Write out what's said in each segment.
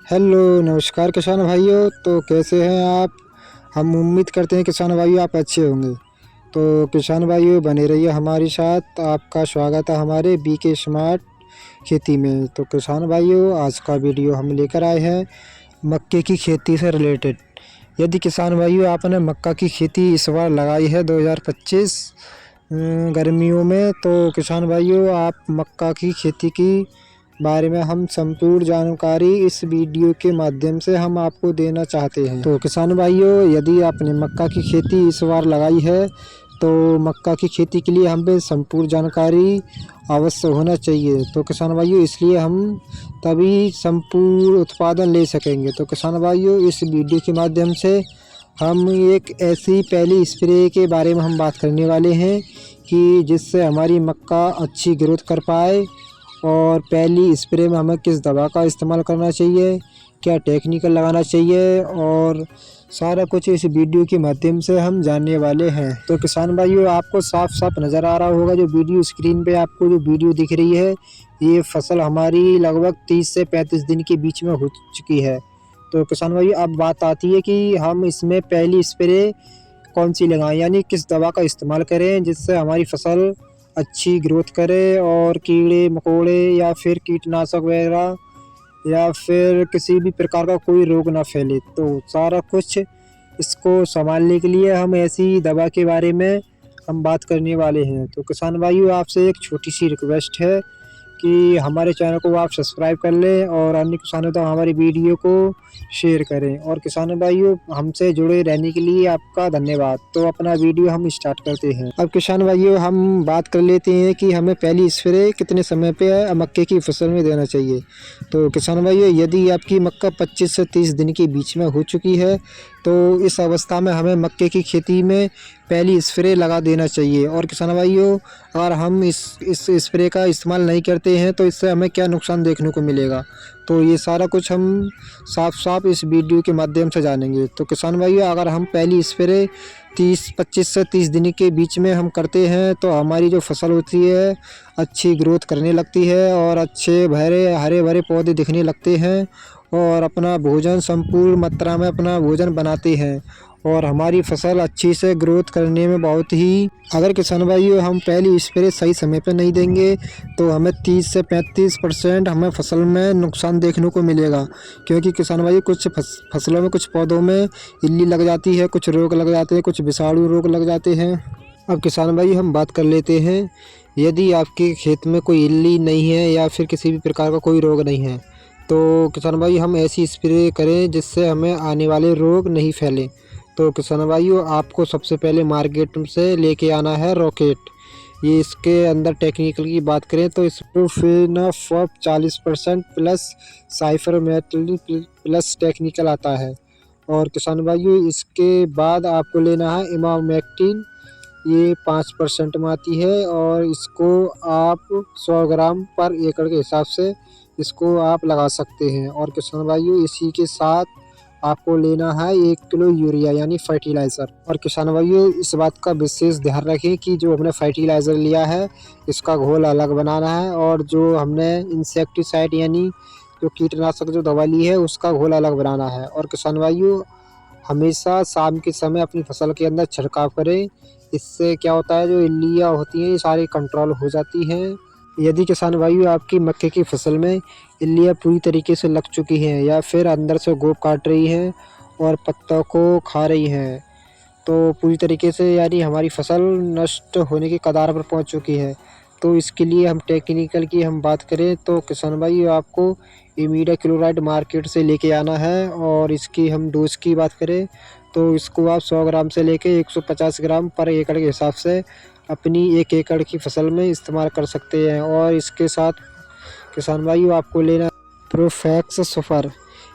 Hello नमस्कार किसान भाइयों। तो कैसे हैं आप। हम उम्मीद करते हैं किसान भाइयों आप अच्छे होंगे। तो किसान भाइयों बने रहिए हमारे साथ। आपका स्वागत है हमारे बीके स्मार्ट खेती में। तो किसान भाइयों आज का वीडियो हम लेकर आए हैं मक्के की खेती से रिलेटेड। यदि किसान भाइयों आपने मक्का की खेती इस बार लगाई है 2025 गर्मियों में, तो किसान भाइयों आप मक्का की खेती की बारे में हम संपूर्ण जानकारी इस वीडियो के माध्यम से हम आपको देना चाहते हैं। तो किसान भाइयों यदि आपने मक्का की खेती इस बार लगाई है तो मक्का की खेती के लिए हमें संपूर्ण जानकारी अवश्य होना चाहिए। तो किसान भाइयों इसलिए हम तभी संपूर्ण उत्पादन ले सकेंगे। तो किसान भाइयों इस वीडियो के माध्यम से हम एक ऐसी पहली स्प्रे के बारे में हम बात करने वाले हैं कि जिससे हमारी मक्का अच्छी ग्रोथ कर पाए। और पहली स्प्रे में हमें किस दवा का इस्तेमाल करना चाहिए, क्या टेक्निकल लगाना चाहिए, और सारा कुछ इस वीडियो के माध्यम से हम जानने वाले हैं। तो किसान भाइयों आपको साफ साफ नज़र आ रहा होगा जो वीडियो स्क्रीन पे आपको जो वीडियो दिख रही है, ये फसल हमारी लगभग 30 से 35 दिन के बीच में हो चुकी है। तो किसान भाइयों अब बात आती है कि हम इसमें पहली स्प्रे कौन सी लगाएं, यानी किस दवा का इस्तेमाल करें जिससे हमारी फसल अच्छी ग्रोथ करे और कीड़े मकोड़े या फिर कीटनाशक वगैरह या फिर किसी भी प्रकार का कोई रोग ना फैले। तो सारा कुछ इसको संभालने के लिए हम ऐसी दवा के बारे में हम बात करने वाले हैं। तो किसान भाइयों आपसे एक छोटी सी रिक्वेस्ट है कि हमारे चैनल को आप सब्सक्राइब कर लें और अन्य किसानों तक हमारी वीडियो को शेयर करें। और किसान भाइयों हमसे जुड़े रहने के लिए आपका धन्यवाद। तो अपना वीडियो हम स्टार्ट करते हैं। अब किसान भाइयों हम बात कर लेते हैं कि हमें पहली स्प्रे कितने समय पे मक्के की फसल में देना चाहिए। तो किसान भाइयों यदि आपकी मक्का 25 से 30 दिन के बीच में हो चुकी है तो इस अवस्था में हमें मक्के की खेती में पहली स्प्रे लगा देना चाहिए। और किसान भाइयों अगर हम इस स्प्रे का इस्तेमाल नहीं करते हैं तो इससे हमें क्या नुकसान देखने को मिलेगा, तो ये सारा कुछ हम साफ साफ इस वीडियो के माध्यम से जानेंगे। तो किसान भाइयों अगर हम पहली स्प्रे 25 से 30 दिन के बीच में हम करते हैं तो हमारी जो फसल होती है अच्छी ग्रोथ करने लगती है और अच्छे हरे भरे पौधे दिखने लगते हैं और अपना भोजन संपूर्ण मात्रा में अपना भोजन बनाते हैं और हमारी फसल अच्छी से ग्रोथ करने में बहुत ही, अगर किसान भाइयों हम पहली स्प्रे सही समय पर नहीं देंगे तो हमें 30 से 35% हमें फसल में नुकसान देखने को मिलेगा। क्योंकि किसान भाई कुछ फसलों में कुछ पौधों में इल्ली लग जाती है, कुछ रोग लग जाते हैं, कुछ विषाणु रोग लग जाते हैं। अब किसान भाई हम बात कर लेते हैं, यदि आपके खेत में कोई इल्ली नहीं है या फिर किसी भी प्रकार का कोई रोग नहीं है तो किसान भाई हम ऐसी स्प्रे करें जिससे हमें आने वाले रोग नहीं फैलें। तो किसान भाइयों आपको सबसे पहले मार्केट से लेके आना है रॉकेट। ये इसके अंदर टेक्निकल की बात करें तो इसमें फिनाफॉप 40% प्लस साइफरमेथ्रिन प्लस टेक्निकल आता है। और किसान भाइयों इसके बाद आपको लेना है इमामेक्टिन, ये 5% में आती है और इसको आप 100 ग्राम पर एकड़ के हिसाब से इसको आप लगा सकते हैं। और किसान भाइयों इसी के साथ आपको लेना है 1 किलो यूरिया यानी फर्टिलाइज़र। और किसान भाइयों इस बात का विशेष ध्यान रखें कि जो हमने फर्टिलाइज़र लिया है इसका घोल अलग बनाना है और जो हमने इंसेक्टिसाइड यानी जो कीटनाशक जो दवा ली है उसका घोल अलग बनाना है। और किसान भाइयों हमेशा शाम के समय अपनी फसल के अंदर छिड़काव करें, इससे क्या होता है जो इल्लियाँ होती हैं ये सारी कंट्रोल हो जाती हैं। यदि किसान भाइयों आपकी मक्के की फसल में इल्लियाँ पूरी तरीके से लग चुकी हैं या फिर अंदर से गोप काट रही हैं और पत्तों को खा रही हैं तो पूरी तरीके से यानी हमारी फसल नष्ट होने की कगार पर पहुंच चुकी है, तो इसके लिए हम टेक्निकल की हम बात करें तो किसान भाई आपको इमिडाक्लोप्रिड मार्केट से लेके आना है। और इसकी हम डोज की बात करें तो इसको आप 100 ग्राम से लेके 150 ग्राम पर एकड़ के हिसाब से अपनी 1 एकड़ की फसल में इस्तेमाल कर सकते हैं। और इसके साथ किसान भाइयों आपको लेना प्रोफेक्स सुपर,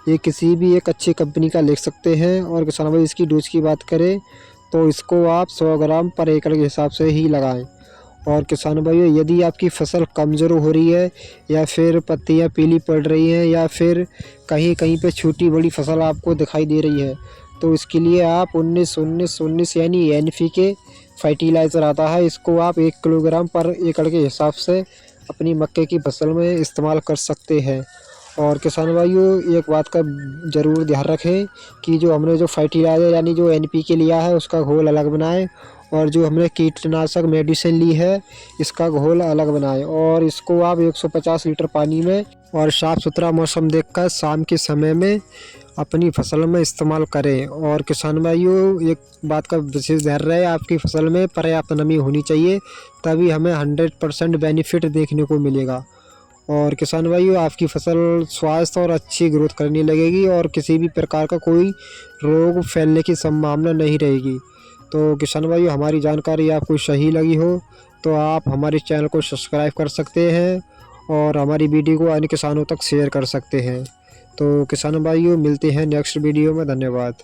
ये किसी भी एक अच्छी कंपनी का ले सकते हैं। और किसान भाई इसकी डोज की बात करें तो इसको आप 100 ग्राम पर एकड़ के हिसाब से ही लगाएं। और किसान भाइयों यदि आपकी फसल कमज़ोर हो रही है या फिर पत्तियां पीली पड़ रही हैं या फिर कहीं कहीं पे छोटी बड़ी फसल आपको दिखाई दे रही है तो इसके लिए आप 19-19-19 यानी NPK फर्टिलाइज़र आता है, इसको आप 1 किलोग्राम पर एकड़ के हिसाब से अपनी मक्के की फसल में इस्तेमाल कर सकते हैं। और किसान भाइयों एक बात का ज़रूर ध्यान रखें कि जो हमने जो फर्टिलाइज़र यानी जो NPK लिया है उसका घोल अलग बनाएं, और जो हमने कीटनाशक मेडिसिन ली है इसका घोल अलग बनाएं, और इसको आप 150 लीटर पानी में और साफ़ सुथरा मौसम देखकर शाम के समय में अपनी फसल में इस्तेमाल करें। और किसान भाइयों एक बात का विशेष ध्यान रहे, आपकी फसल में पर्याप्त नमी होनी चाहिए, तभी हमें 100% बेनिफिट देखने को मिलेगा। और किसान भाइयों आपकी फसल स्वस्थ और अच्छी ग्रोथ करने लगेगी और किसी भी प्रकार का कोई रोग फैलने की संभावना नहीं रहेगी। तो किसान भाइयों हमारी जानकारी आपको सही लगी हो तो आप हमारे चैनल को सब्सक्राइब कर सकते हैं और हमारी वीडियो को अन्य किसानों तक शेयर कर सकते हैं। तो किसान भाइयों मिलते हैं नेक्स्ट वीडियो में। धन्यवाद।